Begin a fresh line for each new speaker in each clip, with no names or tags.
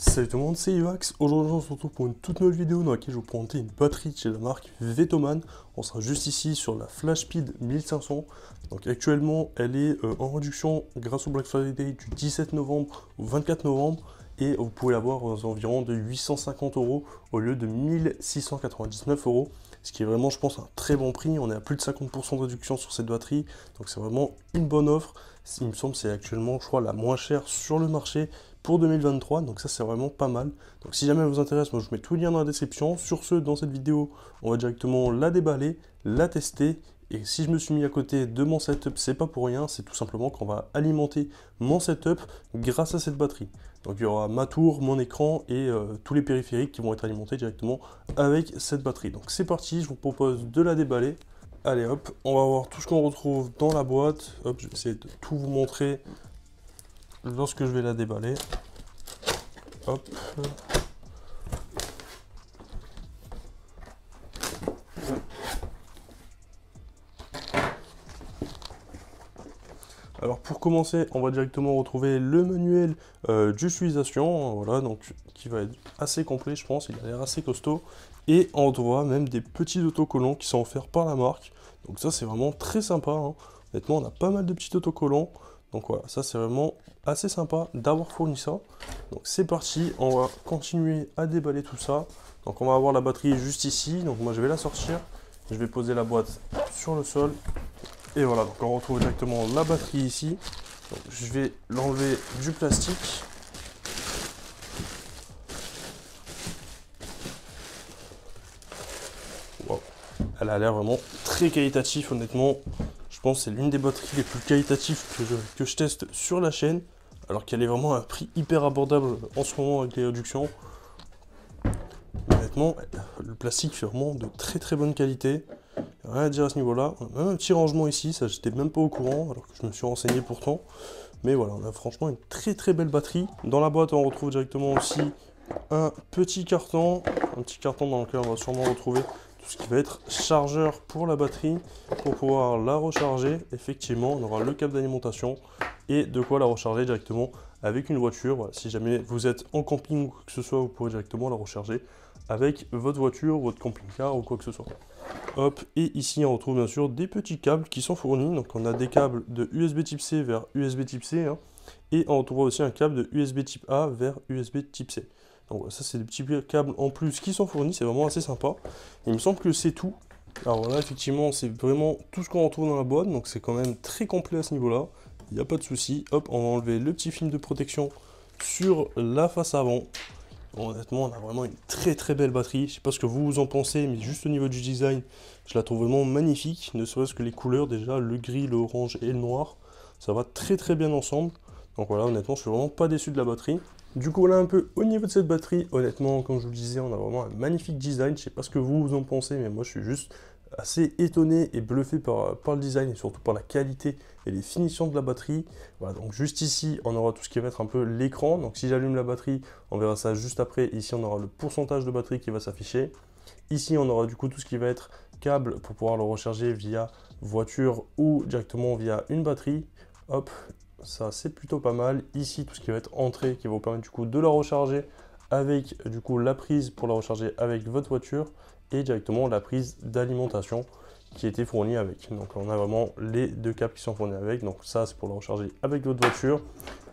Salut tout le monde, c'est Ivax. Aujourd'hui on se retrouve pour une toute nouvelle vidéo dans laquelle je vais vous présenter une batterie de chez la marque Vetoman. On sera juste ici sur la Flashpeed 1500. Donc actuellement elle est en réduction grâce au Black Friday du 17 novembre au 24 novembre. Et vous pouvez l'avoir aux environs de 850 € au lieu de 1699 €. Ce qui est vraiment, je pense, un très bon prix. On est à plus de 50% de réduction sur cette batterie. Donc c'est vraiment une bonne offre. Il me semble que c'est actuellement, je crois, la moins chère sur le marché pour 2023. Donc ça, c'est vraiment pas mal. Donc si jamais elle vous intéresse, moi je vous mets tous les liens dans la description. Sur ce, dans cette vidéo, on va directement la déballer, la tester. Et si je me suis mis à côté de mon setup, c'est pas pour rien, c'est tout simplement qu'on va alimenter mon setup grâce à cette batterie. Donc il y aura ma tour, mon écran et tous les périphériques qui vont être alimentés directement avec cette batterie. Donc c'est parti, je vous propose de la déballer. Allez hop, on va voir tout ce qu'on retrouve dans la boîte. Hop, je vais essayer de tout vous montrer lorsque je vais la déballer. Hop. Alors pour commencer, on va directement retrouver le manuel d'utilisation, voilà, donc qui va être assez complet, je pense, il a l'air assez costaud. Et on voit même des petits autocollants qui sont offerts par la marque. Donc ça c'est vraiment très sympa, hein. Honnêtement on a pas mal de petits autocollants. Donc voilà, ça c'est vraiment assez sympa d'avoir fourni ça. Donc c'est parti, on va continuer à déballer tout ça. Donc on va avoir la batterie juste ici, donc moi je vais la sortir. Je vais poser la boîte sur le sol. Et voilà, donc on retrouve directement la batterie ici. Donc je vais l'enlever du plastique. Wow. Elle a l'air vraiment très qualitative, honnêtement. Je pense que c'est l'une des batteries les plus qualitatives que je teste sur la chaîne. Alors qu'elle est vraiment à un prix hyper abordable en ce moment avec les réductions. Mais honnêtement, le plastique fait vraiment de très très bonne qualité. Rien à dire à ce niveau-là. On a même un petit rangement ici, ça j'étais même pas au courant, alors que je me suis renseigné pourtant. Mais voilà, on a franchement une très très belle batterie. Dans la boîte, on retrouve directement aussi un petit carton dans lequel on va sûrement retrouver tout ce qui va être chargeur pour la batterie, pour pouvoir la recharger. Effectivement, on aura le câble d'alimentation et de quoi la recharger directement avec une voiture. Voilà, si jamais vous êtes en camping ou quoi que ce soit, vous pourrez directement la recharger avec votre voiture, votre camping-car ou quoi que ce soit. Hop, et ici on retrouve bien sûr des petits câbles qui sont fournis. Donc on a des câbles de USB type C vers USB type C, hein, et on retrouvera aussi un câble de USB type A vers USB type C. Donc voilà, ça c'est des petits câbles en plus qui sont fournis, c'est vraiment assez sympa. Il me semble que c'est tout. Alors voilà, effectivement c'est vraiment tout ce qu'on retrouve dans la boîte, donc c'est quand même très complet à ce niveau-là. Il n'y a pas de souci. Hop, on va enlever le petit film de protection sur la face avant. Bon, honnêtement, on a vraiment une très très belle batterie. Je sais pas ce que vous en pensez, mais juste au niveau du design, je la trouve vraiment magnifique. Ne serait-ce que les couleurs déjà, le gris, le orange et le noir, ça va très très bien ensemble. Donc voilà, honnêtement, je suis vraiment pas déçu de la batterie. Du coup, voilà un peu au niveau de cette batterie. Honnêtement, comme je vous le disais, on a vraiment un magnifique design. Je sais pas ce que vous en pensez, mais moi je suis juste assez étonné et bluffé par le design et surtout par la qualité et les finitions de la batterie. Voilà, donc juste ici, on aura tout ce qui va être un peu l'écran. Donc si j'allume la batterie, on verra ça juste après. Ici, on aura le pourcentage de batterie qui va s'afficher. Ici, on aura du coup tout ce qui va être câble pour pouvoir le recharger via voiture ou directement via une batterie. Hop, ça c'est plutôt pas mal. Ici, tout ce qui va être entrée qui va vous permettre du coup de la recharger avec du coup la prise pour la recharger avec votre voiture et directement la prise d'alimentation qui était fournie avec. Donc on a vraiment les deux câbles qui sont fournis avec. Donc ça c'est pour la recharger avec votre voiture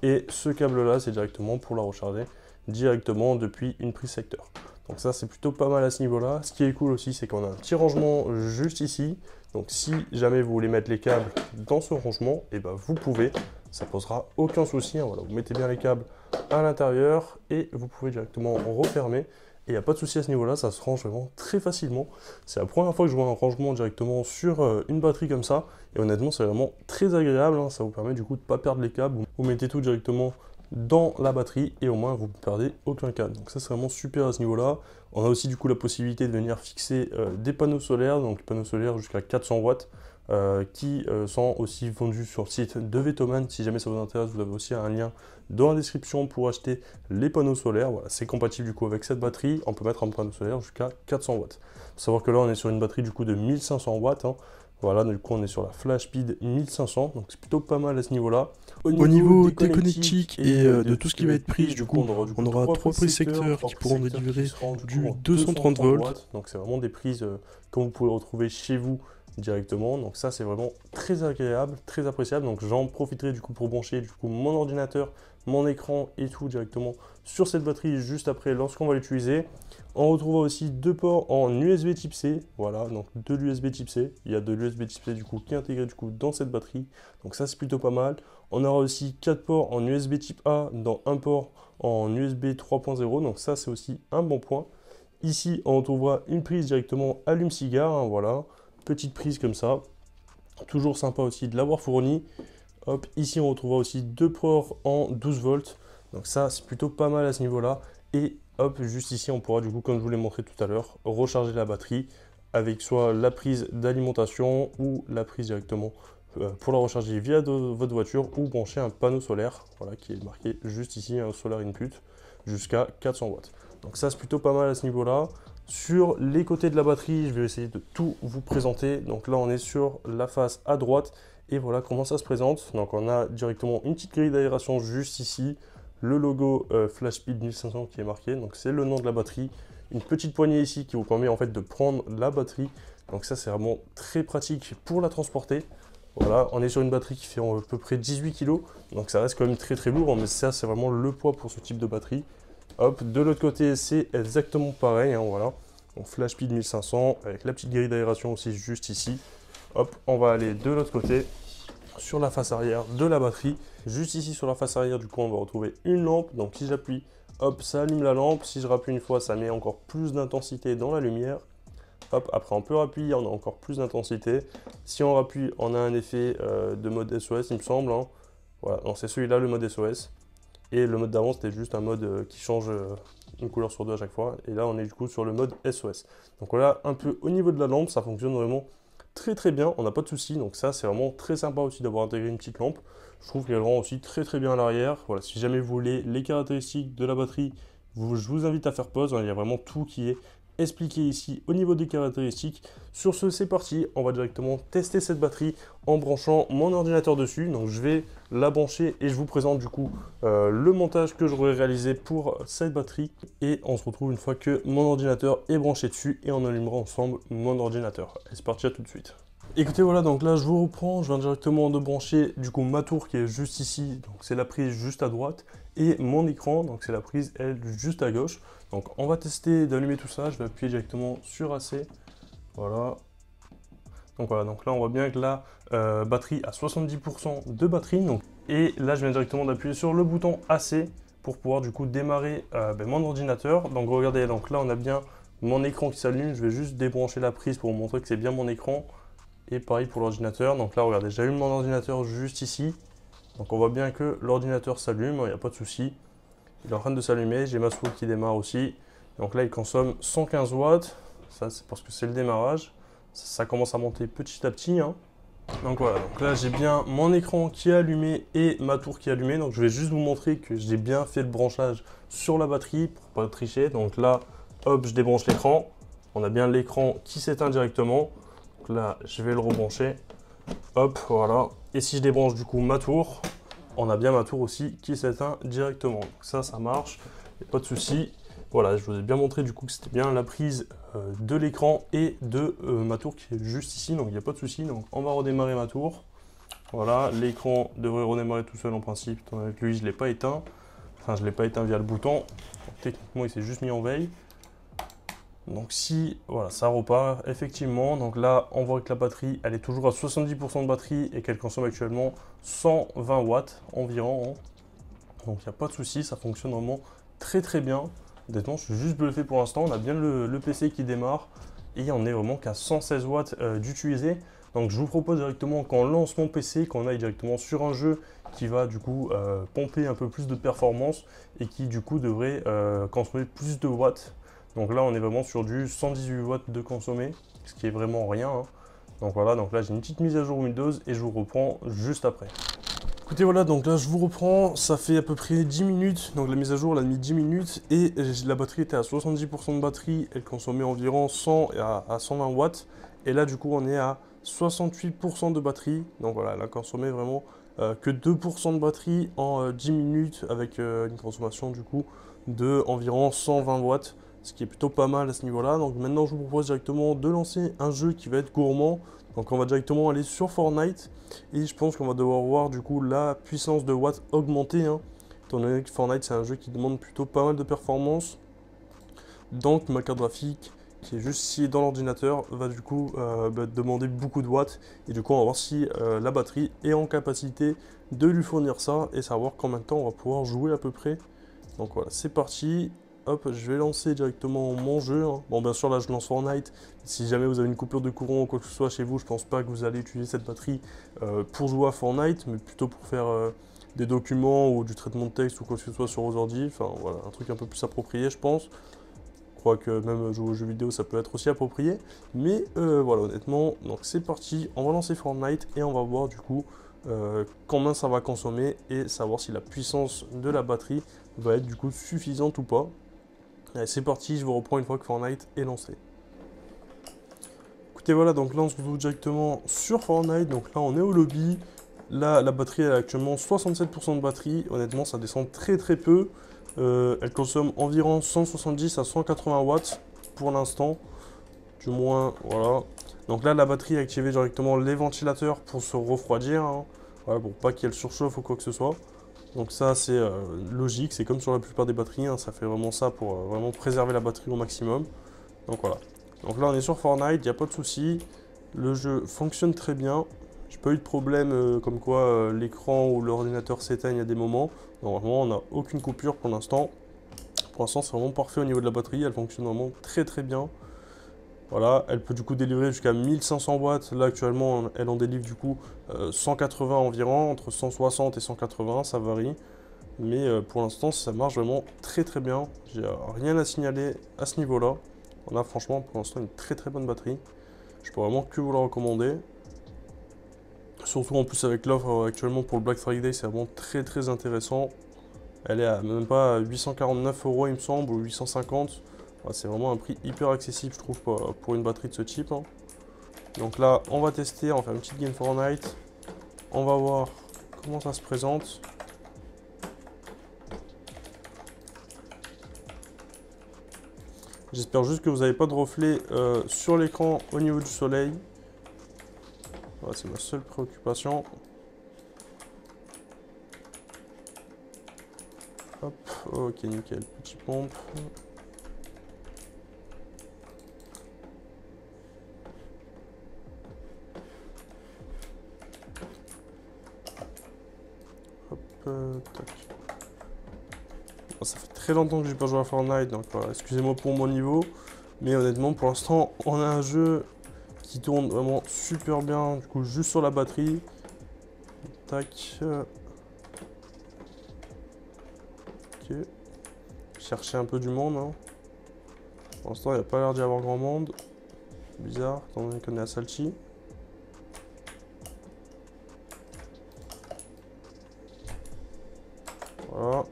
et ce câble là c'est directement pour la recharger directement depuis une prise secteur. Donc ça c'est plutôt pas mal à ce niveau là. Ce qui est cool aussi c'est qu'on a un petit rangement juste ici. Donc si jamais vous voulez mettre les câbles dans ce rangement, et ben vous pouvez, ça posera aucun souci, hein. Voilà, vous mettez bien les câbles à l'intérieur et vous pouvez directement refermer. Et il n'y a pas de souci à ce niveau-là, ça se range vraiment très facilement. C'est la première fois que je vois un rangement directement sur une batterie comme ça. Et honnêtement, c'est vraiment très agréable, hein. Ça vous permet du coup de ne pas perdre les câbles. Vous mettez tout directement dans la batterie et au moins vous ne perdez aucun câble. Donc ça c'est vraiment super à ce niveau-là. On a aussi du coup la possibilité de venir fixer des panneaux solaires, donc panneaux solaires jusqu'à 400 watts. Qui sont aussi vendus sur le site de Vetoman. Si jamais ça vous intéresse, vous avez aussi un lien dans la description pour acheter les panneaux solaires. Voilà, c'est compatible du coup avec cette batterie. On peut mettre un panneau solaire jusqu'à 400 watts. Il faut savoir que là, on est sur une batterie du coup de 1500 watts. Hein. Voilà, du coup on est sur la Flashpeed 1500, donc c'est plutôt pas mal à ce niveau-là.
Au niveau des connectiques et de tout ce qui va être prise, du coup, on aura 3 prises secteurs qui pourront délivrer du 230 volts.
Donc c'est vraiment des prises que vous pouvez retrouver chez vous directement. Donc ça c'est vraiment très agréable, très appréciable. Donc j'en profiterai du coup pour brancher du coup mon ordinateur, mon écran et tout directement sur cette batterie juste après lorsqu'on va l'utiliser. On retrouvera aussi 2 ports en USB type C, voilà, donc de l'USB type C. Il y a de l'USB type C du coup qui est intégré du coup dans cette batterie, donc ça c'est plutôt pas mal. On aura aussi 4 ports en USB type A dans un port en USB 3.0, donc ça c'est aussi un bon point. Ici on retrouvera une prise directement allume-cigare, hein, voilà, petite prise comme ça, toujours sympa aussi de l'avoir fourni. Hop, ici on retrouvera aussi 2 ports en 12 volts, donc ça c'est plutôt pas mal à ce niveau-là. Et hop, juste ici, on pourra du coup, comme je vous l'ai montré tout à l'heure, recharger la batterie avec soit la prise d'alimentation ou la prise directement pour la recharger via votre voiture ou brancher un panneau solaire, voilà, qui est marqué juste ici, un solar input, jusqu'à 400 watts. Donc ça, c'est plutôt pas mal à ce niveau-là. Sur les côtés de la batterie, je vais essayer de tout vous présenter. Donc là, on est sur la face à droite et voilà comment ça se présente. Donc on a directement une petite grille d'aération juste ici, le logo Flashpeed 1500 qui est marqué, donc c'est le nom de la batterie, une petite poignée ici qui vous permet en fait de prendre la batterie, donc ça c'est vraiment très pratique pour la transporter. Voilà, on est sur une batterie qui fait à peu près 18 kg, donc ça reste quand même très très lourd, mais ça c'est vraiment le poids pour ce type de batterie. Hop, de l'autre côté c'est exactement pareil, hein, voilà, donc Flashpeed 1500 avec la petite grille d'aération aussi juste ici. Hop, on va aller de l'autre côté sur la face arrière de la batterie. Juste ici sur la face arrière, du coup, on va retrouver une lampe. Donc si j'appuie, hop, ça allume la lampe. Si je rappuie une fois, ça met encore plus d'intensité dans la lumière. Hop, après on peut rappuyer, on a encore plus d'intensité. Si on rappuie, on a un effet de mode SOS, il me semble, hein. Voilà, donc c'est celui-là le mode SOS. Et le mode d'avant, c'était juste un mode qui change une couleur sur deux à chaque fois. Et là, on est du coup sur le mode SOS. Donc voilà, un peu au niveau de la lampe, ça fonctionne vraiment très bien, on n'a pas de souci, donc ça c'est vraiment très sympa aussi d'avoir intégré une petite lampe. Je trouve qu'elle rend aussi très bien à l'arrière. Voilà, si jamais vous voulez les caractéristiques de la batterie, je vous invite à faire pause, hein. Il y a vraiment tout qui est expliqué ici au niveau des caractéristiques. Sur ce, c'est parti, on va directement tester cette batterie en branchant mon ordinateur dessus. Donc je vais la brancher et je vous présente du coup le montage que j'aurais réalisé pour cette batterie. Et on se retrouve une fois que mon ordinateur est branché dessus et on allumera ensemble mon ordinateur. Et c'est parti, à tout de suite. Écoutez, voilà, donc là je vous reprends, je viens directement de brancher du coup ma tour qui est juste ici, donc c'est la prise juste à droite, et mon écran, donc c'est la prise elle juste à gauche. Donc on va tester d'allumer tout ça, je vais appuyer directement sur AC, voilà. Donc voilà, donc là on voit bien que la batterie a 70% de batterie, donc, et là je viens directement d'appuyer sur le bouton AC pour pouvoir du coup démarrer mon ordinateur. Donc regardez, donc là on a bien mon écran qui s'allume, je vais juste débrancher la prise pour vous montrer que c'est bien mon écran. Et pareil pour l'ordinateur, donc là regardez, j'allume mon ordinateur juste ici. Donc on voit bien que l'ordinateur s'allume, il n'y a pas de souci. Il est en train de s'allumer, j'ai ma souris qui démarre aussi. Donc là il consomme 115 watts, ça c'est parce que c'est le démarrage. Ça commence à monter petit à petit, hein. Donc voilà, donc là j'ai bien mon écran qui est allumé et ma tour qui est allumée. Donc je vais juste vous montrer que j'ai bien fait le branchage sur la batterie pour pas tricher. Donc là, hop, je débranche l'écran. On a bien l'écran qui s'éteint directement. Là, je vais le rebrancher. Hop, voilà. Et si je débranche du coup ma tour, on a bien ma tour aussi qui s'éteint directement. Donc ça marche, il n'y a pas de souci. Voilà, je vous ai bien montré du coup que c'était bien la prise de l'écran et de ma tour qui est juste ici. Donc il n'y a pas de souci. Donc on va redémarrer ma tour. Voilà, l'écran devrait redémarrer tout seul en principe. Avec lui, je ne l'ai pas éteint. Enfin, je ne l'ai pas éteint via le bouton. Donc, techniquement, il s'est juste mis en veille. Donc si, voilà, ça repart, effectivement. Donc là, on voit que la batterie, elle est toujours à 70% de batterie et qu'elle consomme actuellement 120 watts environ, hein. Donc il n'y a pas de souci, ça fonctionne vraiment très bien. Honnêtement, je suis juste bluffé pour l'instant. On a bien le PC qui démarre et on est vraiment qu'à 116 watts d'utiliser. Donc je vous propose directement qu'on lance mon PC, qu'on aille directement sur un jeu qui va du coup pomper un peu plus de performance et qui du coup devrait consommer plus de watts. Donc là, on est vraiment sur du 118 watts de consommé, ce qui est vraiment rien, hein. Donc voilà, donc là j'ai une petite mise à jour Windows et je vous reprends juste après. Écoutez, voilà, donc là je vous reprends, ça fait à peu près 10 minutes, donc la mise à jour elle a mis 10 minutes et la batterie était à 70% de batterie, elle consommait environ 100 à 120 watts et là du coup on est à 68% de batterie. Donc voilà, elle a consommé vraiment que 2% de batterie en 10 minutes avec une consommation du coup de environ 120 watts. Ce qui est plutôt pas mal à ce niveau-là. Donc maintenant, je vous propose directement de lancer un jeu qui va être gourmand. Donc on va directement aller sur Fortnite. Et je pense qu'on va devoir voir du coup la puissance de watts augmenter, hein, étant donné que Fortnite c'est un jeu qui demande plutôt pas mal de performance. Donc ma carte graphique qui est juste ici dans l'ordinateur va du coup demander beaucoup de watts. Et du coup on va voir si la batterie est en capacité de lui fournir ça et savoir combien de temps on va pouvoir jouer à peu près. Donc voilà, c'est parti. Hop, je vais lancer directement mon jeu, hein. Bon, bien sûr, là, je lance Fortnite. Si jamais vous avez une coupure de courant ou quoi que ce soit chez vous, je pense pas que vous allez utiliser cette batterie pour jouer à Fortnite, mais plutôt pour faire des documents ou du traitement de texte ou quoi que ce soit sur vos ordi. Enfin, voilà, un truc un peu plus approprié, je pense. Je crois que même jouer aux jeux vidéo, ça peut être aussi approprié. Mais voilà, honnêtement, donc c'est parti. On va lancer Fortnite et on va voir du coup combien ça va consommer et savoir si la puissance de la batterie va être du coup suffisante ou pas. Allez, c'est parti, je vous reprends une fois que Fortnite est lancé. Écoutez, voilà, donc là on se retrouve directement sur Fortnite. Donc là on est au lobby. Là la batterie elle a actuellement 67% de batterie. Honnêtement ça descend très très peu. Elle consomme environ 170 à 180 watts pour l'instant. Du moins, voilà. Donc là la batterie a activé directement les ventilateurs pour se refroidir, hein. Voilà, pour pas qu'elle surchauffe ou quoi que ce soit. Donc ça c'est logique, c'est comme sur la plupart des batteries, hein, ça fait vraiment ça pour vraiment préserver la batterie au maximum. Donc voilà. Donc là on est sur Fortnite, il n'y a pas de souci. Le jeu fonctionne très bien. J'ai pas eu de problème comme quoi l'écran ou l'ordinateur s'éteigne à des moments. Normalement on n'a aucune coupure pour l'instant. Pour l'instant c'est vraiment parfait au niveau de la batterie, elle fonctionne vraiment très très bien. Voilà, elle peut du coup délivrer jusqu'à 1500 watts. Là actuellement, elle en délivre du coup 180 environ, entre 160 et 180, ça varie. Mais pour l'instant, ça marche vraiment très très bien. J'ai rien à signaler à ce niveau-là. On a franchement pour l'instant une très très bonne batterie. Je peux vraiment que vous la recommander. Surtout en plus avec l'offre actuellement pour le Black Friday, c'est vraiment très très intéressant. Elle est à même pas 849 € il me semble, ou 850. C'est vraiment un prix hyper accessible, je trouve, pour une batterie de ce type, hein. Donc là, on va tester, on va faire une petite game Fortnite. On va voir comment ça se présente. J'espère juste que vous n'avez pas de reflet sur l'écran au niveau du soleil. Voilà, c'est ma seule préoccupation. Hop, ok, nickel, petit pompe. Tac. Ça fait très longtemps que j'ai pas joué à Fortnite, donc voilà, excusez-moi pour mon niveau. Mais honnêtement, pour l'instant, on a un jeu qui tourne vraiment super bien. Du coup, juste sur la batterie. Tac. Ok. Chercher un peu du monde, hein. Pour l'instant, il n'y a pas l'air d'y avoir grand monde. Bizarre, étant donné qu'on est à Salty. Voilà.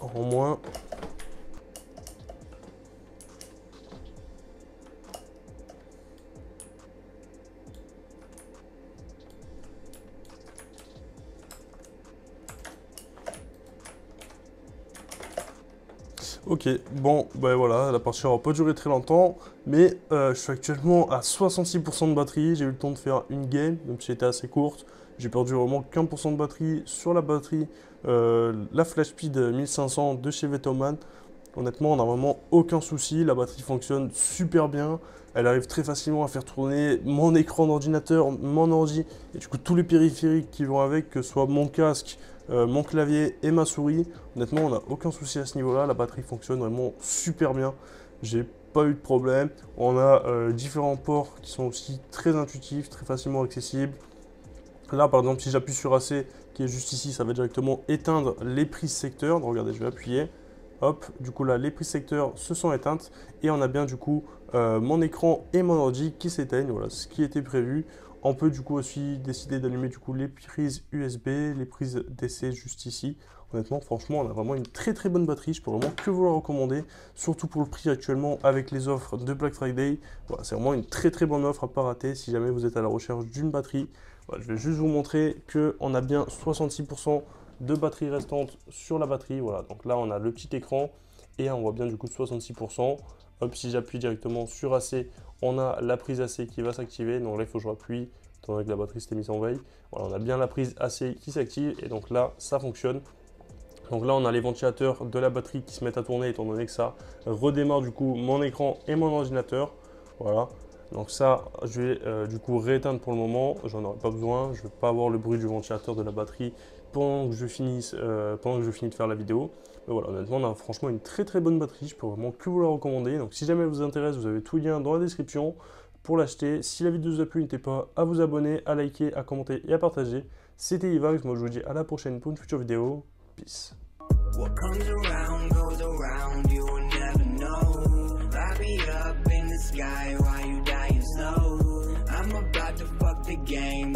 En moins. Ok, bon, ben voilà, la partie n'aura pas duré très longtemps, mais je suis actuellement à 66% de batterie, j'ai eu le temps de faire une game, même si elle était assez courte, j'ai perdu vraiment qu'1% de batterie sur la batterie, la Flashspeed 1500 de chez Vetoman. Honnêtement, on n'a vraiment aucun souci, la batterie fonctionne super bien, elle arrive très facilement à faire tourner mon écran d'ordinateur, mon ordi, et du coup tous les périphériques qui vont avec, que ce soit mon casque, mon clavier et ma souris. Honnêtement, on n'a aucun souci à ce niveau-là, la batterie fonctionne vraiment super bien, j'ai pas eu de problème. On a différents ports qui sont aussi très intuitifs, très facilement accessibles. Là, par exemple, si j'appuie sur AC, qui est juste ici, ça va directement éteindre les prises secteurs. Donc, regardez, je vais appuyer. Hop, du coup là, les prises secteurs se sont éteintes et on a bien du coup mon écran et mon ordi qui s'éteignent. Voilà, ce qui était prévu. On peut du coup aussi décider d'allumer du coup les prises USB, les prises DC juste ici. Honnêtement, franchement, on a vraiment une très très bonne batterie. Je peux vraiment que vous la recommander, surtout pour le prix actuellement avec les offres de Black Friday. Voilà, c'est vraiment une très très bonne offre à pas rater si jamais vous êtes à la recherche d'une batterie. Voilà, je vais juste vous montrer qu'on a bien 66% de batterie restante sur la batterie. Voilà, donc là on a le petit écran et on voit bien du coup 66%. Hop, si j'appuie directement sur AC, on a la prise AC qui va s'activer. Donc là, il faut que je appuie, étant donné que la batterie s'était mise en veille. Voilà, on a bien la prise AC qui s'active et donc là, ça fonctionne. Donc là, on a les ventilateurs de la batterie qui se mettent à tourner, étant donné que ça redémarre du coup mon écran et mon ordinateur. Voilà. Donc ça, je vais du coup rééteindre pour le moment. J'en aurai pas besoin. Je ne veux pas avoir le bruit du ventilateur de la batterie pendant que je finis de faire la vidéo. Mais voilà, honnêtement, on a franchement une très très bonne batterie. Je peux vraiment que vous la recommander. Donc si jamais elle vous intéresse, vous avez tout le lien dans la description pour l'acheter. Si la vidéo vous a plu, n'hésitez pas à vous abonner, à liker, à commenter et à partager. C'était Ivax. Moi, je vous dis à la prochaine pour une future vidéo. Peace.
What comes around goes around, you will never know. Light me up in the sky while you dying slow. I'm about to fuck the game.